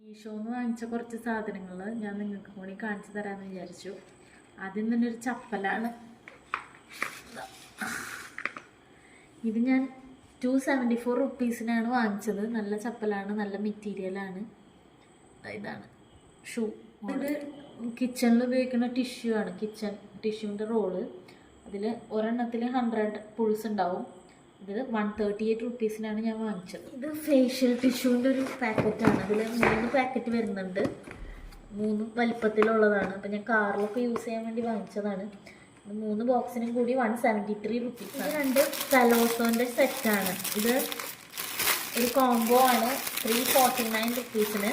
മീഷോന്ന് വാങ്ങിച്ച കുറച്ച് സാധനങ്ങൾ ഞാൻ നിങ്ങൾക്ക് കൂടി കാണിച്ചു തരാമെന്ന് വിചാരിച്ചു. ആദ്യം തന്നെ ഒരു ചപ്പലാണ്. ഇത് ഞാൻ 274 റുപ്പീസിനാണ് വാങ്ങിച്ചത്. നല്ല ചപ്പലാണ്, നല്ല മെറ്റീരിയലാണ്. ഇതാണ് ഷൂ. ഇത് കിച്ചണിൽ ഉപയോഗിക്കുന്ന ടിഷ്യൂ ആണ്. കിച്ചൺ ടിഷ്യൂവിൻ്റെ റോള്. അതിൽ ഒരെണ്ണത്തിൽ 100 പുൾസ് ഉണ്ടാവും. ഇത് 138 റുപ്പീസിനാണ് ഞാൻ വാങ്ങിച്ചത്. ഇത് ഫേഷ്യൽ ടിഷ്യൂവിൻ്റെ ഒരു പാക്കറ്റാണ്. ഇതിൽ 3 പാക്കറ്റ് വരുന്നുണ്ട്. 3 വലിപ്പത്തിലുള്ളതാണ്. അപ്പം ഞാൻ കാറിലൊക്കെ യൂസ് ചെയ്യാൻ വേണ്ടി വാങ്ങിച്ചതാണ്. 3 ബോക്സിനും കൂടി 173 റുപ്പീസ്. ഇത് 2 സലോസോൻ്റെ സെറ്റാണ്. ഇത് ഒരു കോംബോ ആണ്. 349 റുപ്പീസിന്.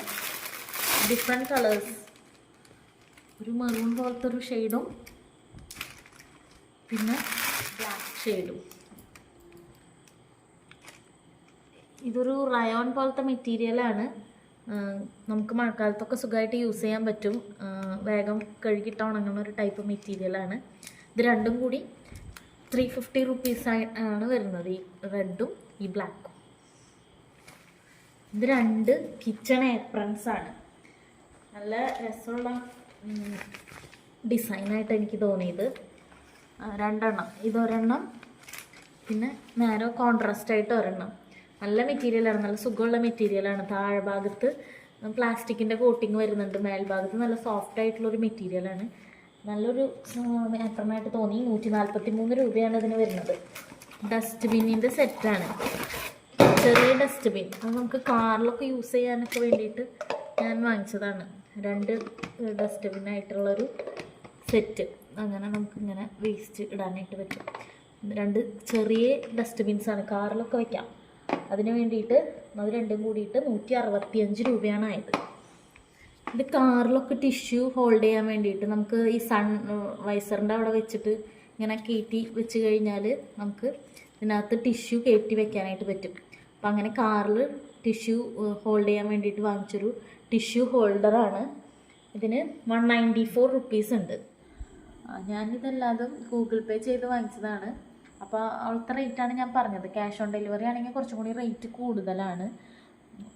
Different colours. ഒരു മെറൂൺ പോലത്തെ ഒരു ഷെയ്ഡും പിന്നെ ബ്ലാക്ക് ഷെയ്ഡും. ഇതൊരു റയോൺ പോലത്തെ മെറ്റീരിയലാണ്. നമുക്ക് മഴക്കാലത്തൊക്കെ സുഖമായിട്ട് യൂസ് ചെയ്യാൻ പറ്റും. വേഗം കഴുകിയിട്ട് ഉണങ്ങുന്ന ഒരു ടൈപ്പ് മെറ്റീരിയലാണ്. ഇത് രണ്ടും കൂടി 350 റുപ്പീസ് ആണ് വരുന്നത്. ഈ റെഡും ഈ ബ്ലാക്കും. ഇത് 2 കിച്ചൺ ഏപ്രൺസ് ആണ്. നല്ല രസമുള്ള ഡിസൈനായിട്ട് എനിക്ക് തോന്നിയത്. 2 എണ്ണം. ഇതൊരെണ്ണം, പിന്നെ നേരെ കോൺട്രാസ്റ്റ് ആയിട്ട് ഒരെണ്ണം. നല്ല മെറ്റീരിയലാണ്, നല്ല സുഖമുള്ള മെറ്റീരിയലാണ്. താഴെ ഭാഗത്ത് പ്ലാസ്റ്റിക്കിൻ്റെ കോട്ടിങ് വരുന്നുണ്ട്. മേൽഭാഗത്ത് നല്ല സോഫ്റ്റ് ആയിട്ടുള്ളൊരു മെറ്റീരിയലാണ്. നല്ലൊരു ഏപ്രനായിട്ട് തോന്നി. 143 രൂപയാണ് ഇതിന് വരുന്നത്. ഡസ്റ്റ്ബിന്നിൻ്റെ സെറ്റാണ്. ചെറിയ ഡസ്റ്റ്ബിൻ. അത് നമുക്ക് കാറിലൊക്കെ യൂസ് ചെയ്യാനൊക്കെ വേണ്ടിയിട്ട് ഞാൻ വാങ്ങിച്ചതാണ്. 2 ഡസ്റ്റ്ബിന്നായിട്ടുള്ളൊരു സെറ്റ്. അങ്ങനെ നമുക്കിങ്ങനെ വേസ്റ്റ് ഇടാനായിട്ട് പറ്റും. 2 ചെറിയ ഡസ്റ്റ്ബിൻസാണ്. കാറിലൊക്കെ വയ്ക്കാം. അതിന് വേണ്ടിയിട്ട് അത് രണ്ടും കൂടിയിട്ട് 165 രൂപയാണ് ആയത്. ഇത് കാറിലൊക്കെ ടിഷ്യൂ ഹോൾഡ് ചെയ്യാൻ വേണ്ടിയിട്ട് നമുക്ക് ഈ സൺ വൈസറിൻ്റെ അവിടെ വെച്ചിട്ട് ഇങ്ങനെ കയറ്റി വെച്ച് കഴിഞ്ഞാൽ നമുക്ക് ഇതിനകത്ത് ടിഷ്യൂ കയറ്റി വെക്കാനായിട്ട് പറ്റും. അപ്പം അങ്ങനെ കാറിൽ ടിഷ്യൂ ഹോൾഡ് ചെയ്യാൻ വേണ്ടിയിട്ട് വാങ്ങിച്ചൊരു ടിഷ്യൂ ഹോൾഡറാണ്. ഇതിന് 194 റുപ്പീസ് ഉണ്ട്. ഞാനിതെല്ലാതും ഗൂഗിൾ പേ ചെയ്ത് വാങ്ങിച്ചതാണ്. അപ്പോൾ അവിടുത്തെ റേറ്റാണ് ഞാൻ പറഞ്ഞത്. ക്യാഷ് ഓൺ ഡെലിവറി ആണെങ്കിൽ കുറച്ചും കൂടി റേറ്റ് കൂടുതലാണ്.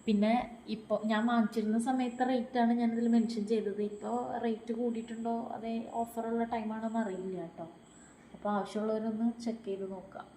പിന്നെ ഇപ്പോൾ ഞാൻ വാങ്ങിച്ചിരുന്ന സമയത്തെ റേറ്റാണ് ഞാനിതിൽ മെൻഷൻ ചെയ്തത്. ഇപ്പോൾ റേറ്റ് കൂടിയിട്ടുണ്ടോ അതേ ഓഫറുള്ള ടൈമാണോ എന്ന് അറിയില്ല കേട്ടോ. അപ്പോൾ ആവശ്യമുള്ളവരൊന്ന് ചെക്ക് ചെയ്ത് നോക്കാം.